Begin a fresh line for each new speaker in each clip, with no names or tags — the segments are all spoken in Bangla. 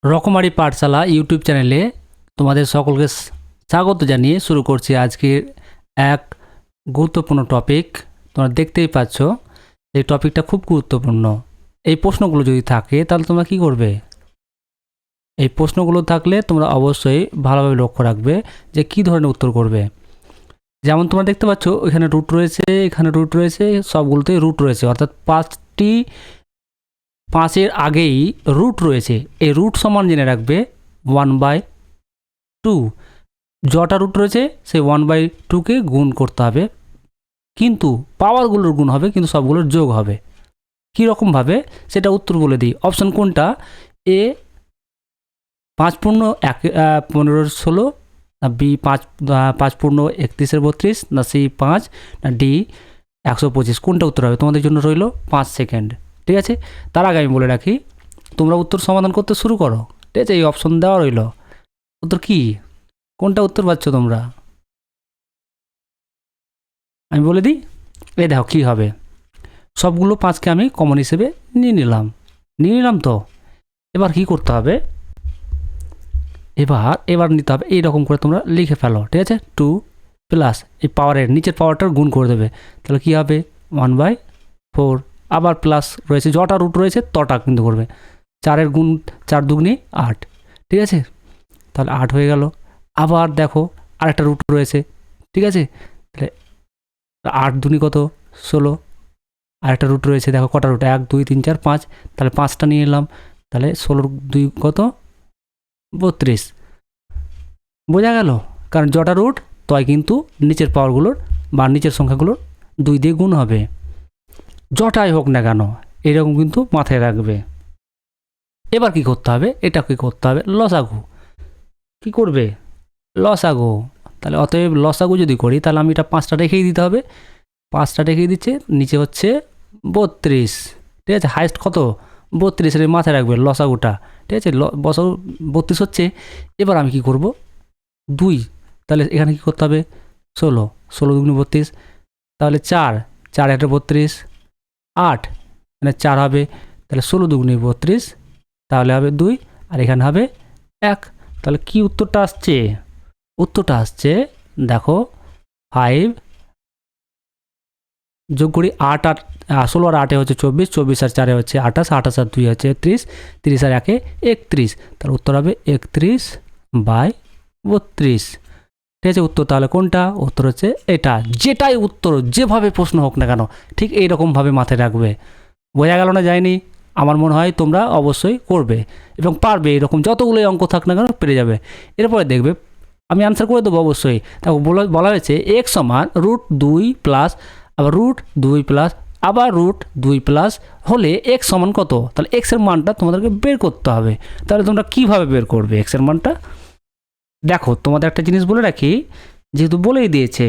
রকমারি পাঠশালা ইউটিউব চ্যানেলে তোমাদের সকলকে স্বাগত জানিয়ে শুরু করছি আজকের এক গুরুত্বপূর্ণ টপিক। তোমরা দেখতেই পাচ্ছ এই টপিকটা খুব গুরুত্বপূর্ণ। এই প্রশ্নগুলো যদি থাকে তাহলে তোমরা কি করবে? এই প্রশ্নগুলো থাকলে তোমরা অবশ্যই ভালোভাবে লক্ষ্য রাখবে যে কী ধরনের উত্তর করবে। যেমন তোমরা দেখতে পাচ্ছ এখানে রুট রয়েছে, এখানে রুট রয়েছে, সবগুলোতেই রুট রয়েছে, অর্থাৎ পাঁচের আগেই রুট রয়েছে। এই রুট সমান জেনে রাখবে 1/2। যটা রুট রয়েছে সেই 1/2কে গুণ করতে হবে, কিন্তু পাওয়ারগুলোর গুণ হবে, কিন্তু সবগুলোর যোগ হবে। কীরকমভাবে সেটা উত্তর বলে দিই। অপশান কোনটা? এ 5 পূর্ণ 15/16, না বি 5 পূর্ণ 31/32, না সি 5, না ডি 125। কোনটা উত্তর হবে? তোমাদের জন্য রইল 5 সেকেন্ড। ঠিক আছে, তার আগে আমি বলে রাখি তোমরা উত্তর সমাধান করতে শুরু করো। ঠিক আছে, এই অপশন দেওয়া রইল। উত্তর কি? কোনটা উত্তর পাচ্ছ তোমরা? আমি বলে দিই। এই দেখো কী হবে, সবগুলো 5কে আমি কমন হিসেবে নিয়ে নিলাম। তো এবার কি করতে হবে? এবার নিতে হবে এইরকম করে তোমরা লিখে ফেলো। ঠিক আছে, 2 প্লাস এই পাওয়ারের নিচের পাওয়ারটার গুণ করে দেবে। তাহলে কি হবে? 1/4। আবার প্লাস রয়েছে, যটা রুট রয়েছে তটা কিন্তু করবে। 4-এর গুণ 4 দুগুণে 8। ঠিক আছে, তাহলে 8 হয়ে গেল। আবার দেখো আরেকটা রুট রয়েছে। ঠিক আছে, তাহলে 8 দুনি কত? 16। আরেকটা রুট রয়েছে, দেখো কটা রুট? 1 2 3 4 5। তাহলে 5টা নিয়ে এলাম। তাহলে 16 2 কত? 32। বোঝা গেল? কারণ যটা রুট তয় কিন্তু নিচের পাওয়ারগুলোর বা নিচের সংখ্যাগুলোর 2 দিয়ে গুণ হবে, যটাই হোক না কেন। এরকম কিন্তু মাথায় রাখবে। এবার কি করতে হবে? এটা কি করতে হবে? লসাগু। কি করবে? লসাগু। তাহলে অতএব লসাগু যদি করি তাহলে আমি এটা 5টা রেখেই দিতে হবে। 5টা রেখেই দিচ্ছে, নিচে হচ্ছে 32। ঠিক আছে, হাইস্ট কত? 32। এর মাথায় রাখবে লসাগুটা। ঠিক আছে, লসাগু 32 হচ্ছে। এবার আমি কি করব? 2, তাহলে এখানে কি করতে হবে? 16 দুগুণে 32। তাহলে 4 1 32, 8 মানে 4 হবে। তাহলে 16 দুগুণে 32, তাহলে হবে 2, আর এখানে হবে 1। তাহলে কি উত্তরটা আসছে? উত্তরটা আসছে দেখো 5 যোগ করি 8 আর 16 আর 8 হচ্ছে 24, 24 আর 4 হচ্ছে 28, 28 আর 2 হচ্ছে 30, 30 আর 1 31। তাহলে উত্তর হবে 31/32। ঠিক আছে, উত্তর তাহলে কোনটা? উত্তর হচ্ছে এটা। যেটাই উত্তর, যেভাবে প্রশ্ন হোক না কেন, ঠিক এইরকমভাবে মাথায় রাখবে। বোঝা গেল না? যায়নি? আমার মনে হয় তোমরা অবশ্যই করবে এবং পারবে। এরকম যতগুলোই অঙ্ক থাক না কেন পেরে যাবে। এরপরে দেখবে আমি আনসার করে দেবো অবশ্যই। দেখো বলা হয়েছে x সমান √2 প্লাস আবার √2 প্লাস আবার √2 প্লাস হলে x সমান কত? তাহলে x এর মানটা তোমাদেরকে বের করতে হবে। তাহলে তোমরা কিভাবে বের করবে x এর মানটা? দেখো তোমাদের একটা জিনিস বলে রাখি, যেহেতু বলেই দিয়েছে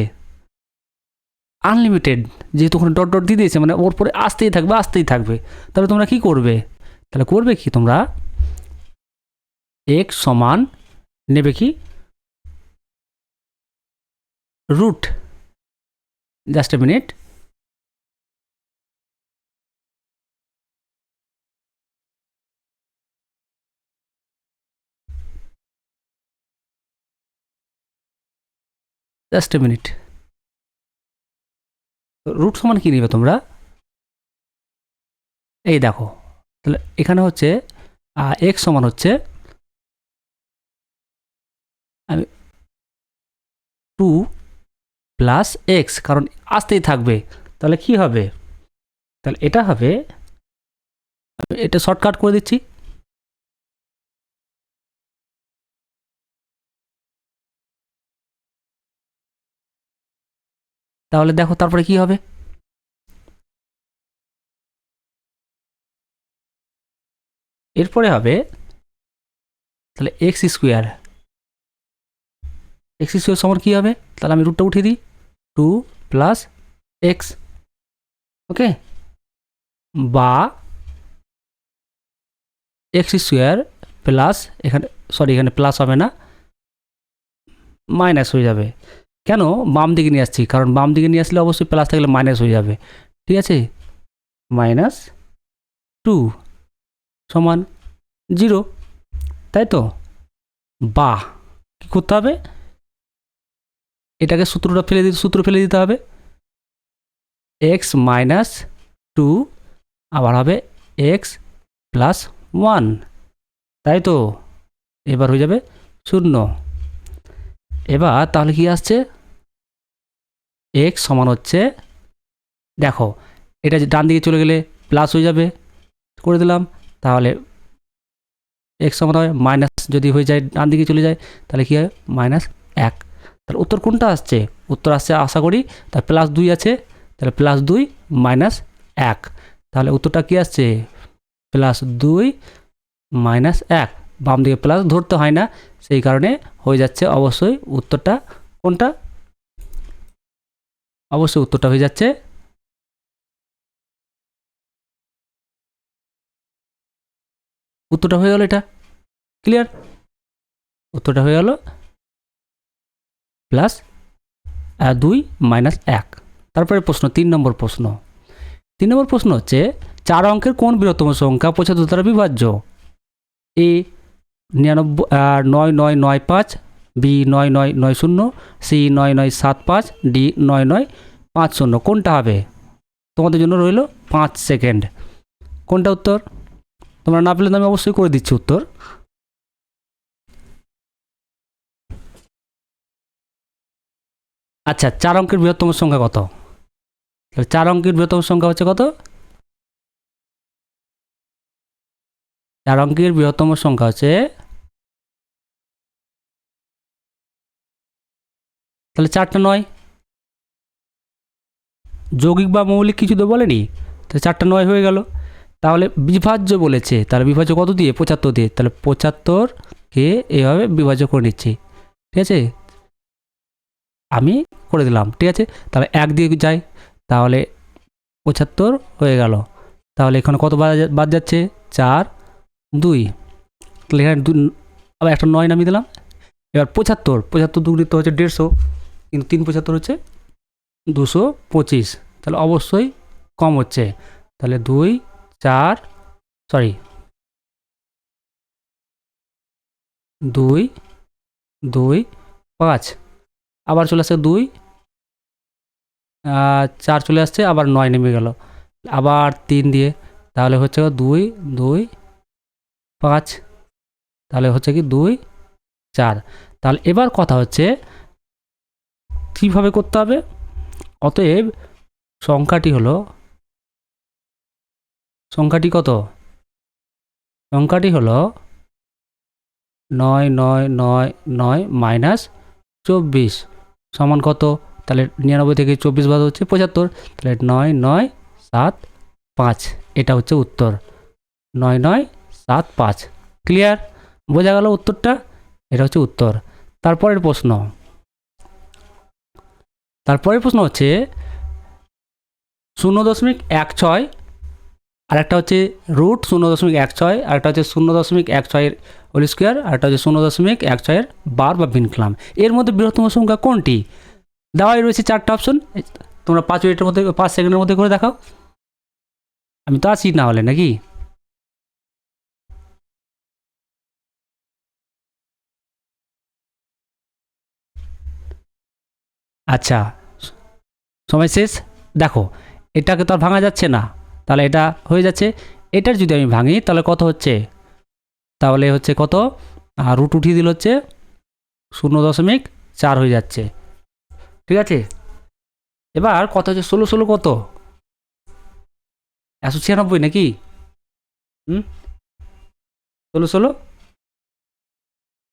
আনলিমিটেড, যেহেতু ওখানে ডট ডট দিয়ে দিয়েছে, মানে ওর পরে আসতেই থাকবে। তাহলে তোমরা কি করবে? তাহলে করবে কি তোমরা? x সমান নেবে কি? Root, just a minute, root সমান কি নেবে তোমরা? এই দেখো, তাহলে এখানে হচ্ছে x সমান হচ্ছে আমি 2 প্লাস x, কারণ আসতেই থাকবে। তাহলে কি হবে? তাহলে এটা হবে, এটা শর্টকাট করে দিচ্ছি। তাহলে দেখো তারপরে কি হবে? এরপরে হবে তাহলে x স্কোয়ার সমান কী হবে? তাহলে আমি রুটটা উঠিয়ে দিই, 2 প্লাস x। ওকে, বা x স্কোয়ার প্লাস এখানে প্লাস হবে না, মাইনাস হয়ে যাবে। কেন বাম দিকে নিয়ে আসছি? কারণ বাম দিকে নিয়ে আসলে অবশ্যই প্লাস থাকলে মাইনাস হয়ে যাবে। ঠিক আছে, -2 সমান 0। তাই তো? বাহ, কী করতে হবে, এটাকে সূত্র ফেলে দিতে হবে। এক্স মাইনাস টু আবার হবে এক্স প্লাস ওয়ান, তাই তো? এবার হয়ে যাবে 0। এবার তাহলে কি আসছে, এক্স সমান হচ্ছে, দেখো এটা যে ডান দিকে চলে গেলে প্লাস হয়ে যাবে, করে দিলাম। তাহলে এক্স সমান হবে মাইনাস, যদি হয়ে যায় ডান দিকে চলে যায় তাহলে কী হয় -1। তাহলে উত্তর কোনটা আসছে, উত্তর আসছে আশা করি তার +2 আছে, তাহলে +2 -1। তাহলে উত্তরটা কী আসছে, +2 -1। বাম দিকে প্লাস ধরতে হয় না, সেই কারণে হয়ে যাচ্ছে অবশ্যই উত্তরটা কোনটা, অবশ্যই উত্তরটা হয়ে যাচ্ছে উত্তরটা হয়ে গেল এটা। ক্লিয়ার? উত্তরটা হয়ে গেল +2 -1। তারপরে প্রশ্ন 3 নম্বর প্রশ্ন। 3 নম্বর প্রশ্ন হচ্ছে 4 অঙ্কের কোন বৃহত্তম সংখ্যা 75 দ্বারা বিভাজ্য? এ 9995, বি 9990, সি 9975, ডি 9950। কোনটা হবে? তোমাদের জন্য রইল 5 সেকেন্ড। কোনটা উত্তর? তোমরা না পেলে তো আমি অবশ্যই করে দিচ্ছি উত্তর। আচ্ছা, 4 অঙ্কের বৃহত্তম সংখ্যা কত? তাহলে 4 অঙ্কের বৃহত্তম সংখ্যা হচ্ছে কত? 4 অঙ্কের বৃহত্তম সংখ্যা হচ্ছে, তাহলে 4টা 9, যৌগিক বা মৌলিক কিছু তো বলেনি, তাহলে 4টা 9 হয়ে গেল। তাহলে বিভাজ্য বলেছে, তাহলে বিভাজ্য কত দিয়ে, 75 দিয়ে, তাহলে 75কে এভাবে বিভাজ্য করে নিচ্ছি, ঠিক আছে? আমি করে দিলাম, ঠিক আছে? তাহলে 1 দিয়ে যাই, তাহলে 75 হয়ে গেল। তাহলে এখানে কত বাদ যাচ্ছে, 4 2, তাহলে এখানে আবার একটা 9 নামিয়ে দিলাম। এবার 75 দুগুণিত হচ্ছে 150, কিন্তু 3×75 হচ্ছে 225, তাহলে অবশ্যই কম হচ্ছে। তাহলে 2 4 সরি 2 2 5, আবার চলে আসছে 2 4 চলে আসছে, আবার 9 নেমে গেল, আবার 3 দিয়ে, তাহলে হচ্ছে 2 2 5, তাহলে হচ্ছে কি 2 4। তাহলে এবার কথা হচ্ছে কীভাবে করতে হবে। অতএব সংখ্যাটি হলো, সংখ্যাটি কত, সংখ্যাটি হলো 9 9 9 9 সমান কত, তাহলে 99 থেকে 24 বাদ হচ্ছে 75, তাহলে 9975, এটা হচ্ছে উত্তর 9975। ক্লিয়ার? বোঝা গেল উত্তরটা? এটা হচ্ছে উত্তর। তারপরের প্রশ্ন, হচ্ছে 0.16, আর একটা হচ্ছে √0.16, আর একটা হচ্ছে 0.16 হোল স্কোয়ার, আর একটা হচ্ছে 0.16 বার বা ভিনক্লাম। এর মধ্যে বৃহত্তম সংখ্যা কোনটি? দেওয়াই রয়েছে 4টা অপশন, তোমরা 5 মিনিটের মধ্যে 5 সেকেন্ডের মধ্যে করে দেখাও। আমি তো আছি না হলে নাকি? আচ্ছা, সময় শেষ। দেখো এটাকে তো আর ভাঙা যাচ্ছে না, তাহলে এটা হয়ে যাচ্ছে। এটার যদি আমি ভাঙি তাহলে কত হচ্ছে, তাহলে হচ্ছে কত, রুট উঠিয়ে দিল হচ্ছে 0.4 হয়ে যাচ্ছে, ঠিক আছে? এবার কত হচ্ছে 16 কত, 196 নাকি? 16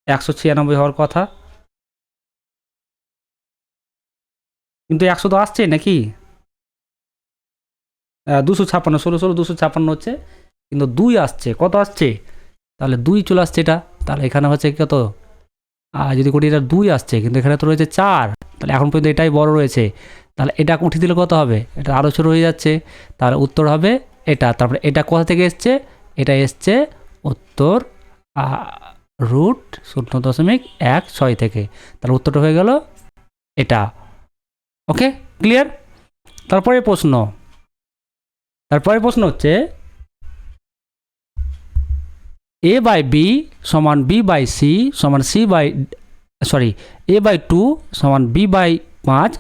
196 হওয়ার কথা, কিন্তু 100 তো আসছে নাকি? 256, 256 হচ্ছে, কিন্তু 2 আসছে, কত আসছে, তাহলে 2 চলে আসছে এটা, তাহলে এখানে হচ্ছে কত, যদি কোটি এটা 2 আসছে, কিন্তু এখানে তো রয়েছে 4, তাহলে এখন পর্যন্ত এটাই বড় রয়েছে, তাহলে এটা উঠিয়ে দিলে কত হবে, এটা আরও ছোটো হয়ে যাচ্ছে, তাহলে উত্তর হবে এটা। তারপরে এটা কোথা থেকে এসছে, এটা এসছে উত্তর √0.16 থেকে, তাহলে উত্তরটা হয়ে গেল এটা। Okay, clear? তারপরে প্রশ্ন হচ্ছে এ বাই বি সমান বি বাই সি সমান C by sorry A by 2 সমান বি বাই 5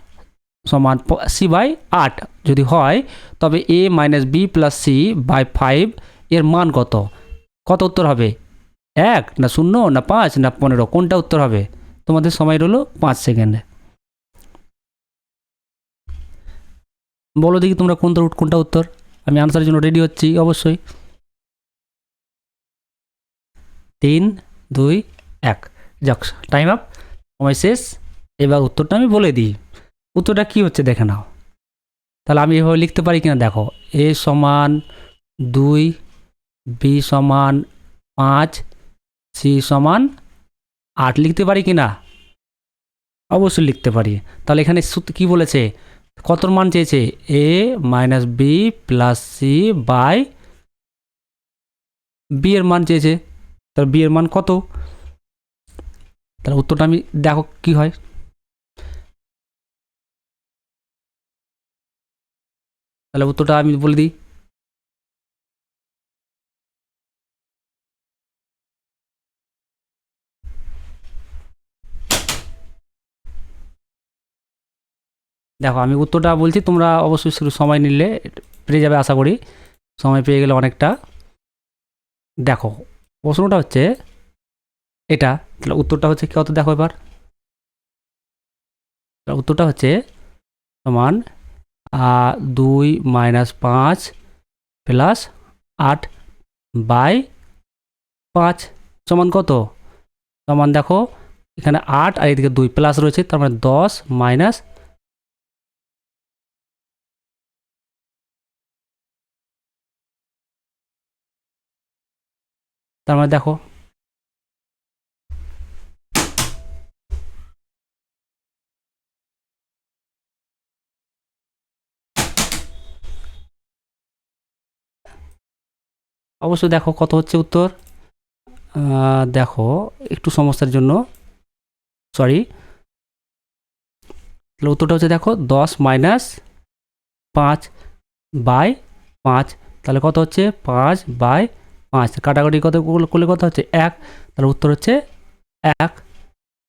সমান সি বাই 8 যদি হয় তবে A minus B plus C by 5 এর মান কত? কত উত্তর হবে? 1 না 0 না 5 না 15 কোনটা উত্তর হবে? তোমাদের সময় রইল 5 সেকেন্ড। বলো দেখি তোমরা কোনটা উত্তর। আমি আনসারের জন্য রেডি হচ্ছি অবশ্যই। 3 2 1 যাক, টাইম আপ, সময় শেষ। এবার উত্তরটা আমি বলে দিই। উত্তরটা কি হচ্ছে দেখে নাও। তাহলে আমি এভাবে লিখতে পারি কিনা দেখো। এ সমান 2, বি সমান 5, সি সমান 8 লিখতে পারি কিনা? অবশ্যই লিখতে পারি। তাহলে এখানে কি বলেছে, কত মান চেয়েছে? A minus B plus C by B এর মান চেয়েছে। তাহলে বি এর মান কত? তাহলে উত্তরটা আমি দেখো কি হয়। তাহলে উত্তরটা আমি বলে দিই। দেখো আমি উত্তরটা বলছি, তোমরা অবশ্যই শুধু সময় নিলে পেয়ে যাবে আশা করি। সময় পেয়ে গেলে অনেকটা। দেখো প্রশ্নটা হচ্ছে এটা, তাহলে উত্তরটা হচ্ছে কত দেখো এবার। উত্তরটা হচ্ছে সমান 2 মাইনাস 5 প্লাস 8 বাই 5 সমান কত? সমান দেখো এখানে 8 আর এদিকে 2 প্লাস রয়েছে, তার মানে 10 মাইনাস তার মানে দেখো অবশ্যই দেখো কত হচ্ছে উত্তর। দেখো একটু সমস্যার জন্য সরি, তাহলে উত্তরটা হচ্ছে দেখো 10 মাইনাস 5 বাই 5, তাহলে কত হচ্ছে 5 বাই 5, কাটাকাটি কত করলে কত হচ্ছে 1, তাহলে উত্তর হচ্ছে 1।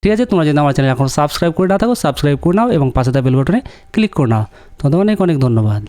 ঠিক আছে, তোমরা যদি আমার চ্যানেল এখন সাবস্ক্রাইব করে না থাকো সাবস্ক্রাইব করে নাও এবং পাশে থাকা বেল বাটনে ক্লিক করে নাও। তোমাদের অনেক অনেক ধন্যবাদ।